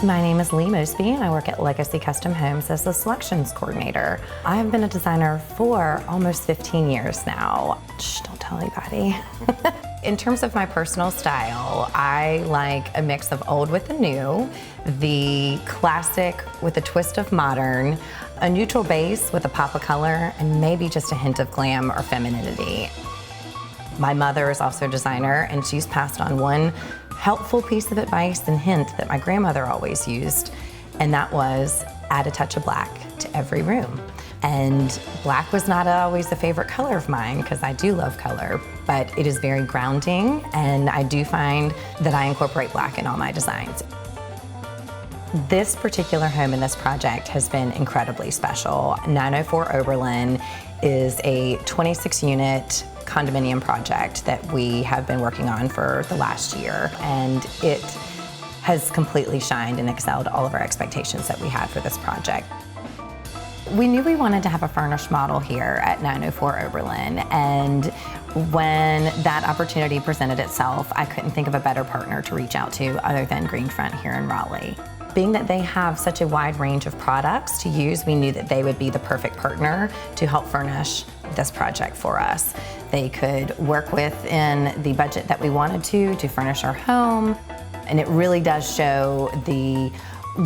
My name is Leigh Mosby and I work at Legacy Custom Homes as the selections coordinator. I have been a designer for almost 15 years now. Shh, don't tell anybody. In terms of my personal style, I like a mix of old with the new, the classic with a twist of modern, a neutral base with a pop of color, and maybe just a hint of glam or femininity. My mother is also a designer, and she's passed on one helpful piece of advice and hint that my grandmother always used, and that was add a touch of black to every room. And black was not always a favorite color of mine because I do love color, but it is very grounding, and I do find that I incorporate black in all my designs. This particular home in this project has been incredibly special. 904 Oberlin is a 26-unit condominium project that we have been working on for the last year, and it has completely shined and excelled all of our expectations that we had for this project. We knew we wanted to have a furnished model here at 904 Oberlin, and when that opportunity presented itself, I couldn't think of a better partner to reach out to other than Greenfront here in Raleigh. Being that they have such a wide range of products to use, we knew that they would be the perfect partner to help furnish this project for us. They could work within the budget that we wanted to furnish our home, and it really does show the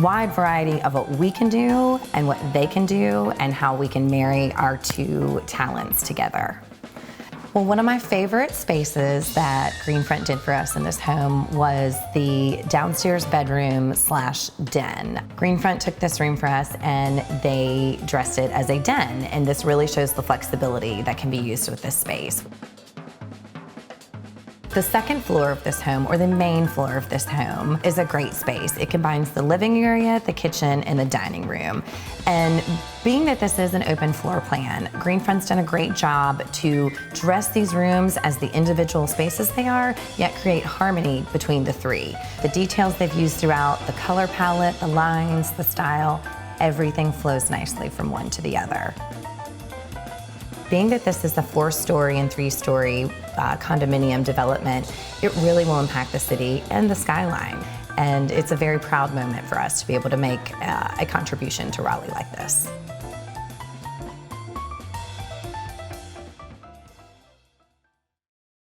wide variety of what we can do and what they can do and how we can marry our two talents together. Well, one of my favorite spaces that Greenfront did for us in this home was the downstairs bedroom / den. Greenfront took this room for us and they dressed it as a den, and this really shows the flexibility that can be used with this space. The second floor of this home, or the main floor of this home, is a great space. It combines the living area, the kitchen, and the dining room. And being that this is an open floor plan, Greenfront's done a great job to dress these rooms as the individual spaces they are, yet create harmony between the three. The details they've used throughout, the color palette, the lines, the style, everything flows nicely from one to the other. Being that this is a 4-story and 3-story condominium development, it really will impact the city and the skyline. And it's a very proud moment for us to be able to make a contribution to Raleigh like this.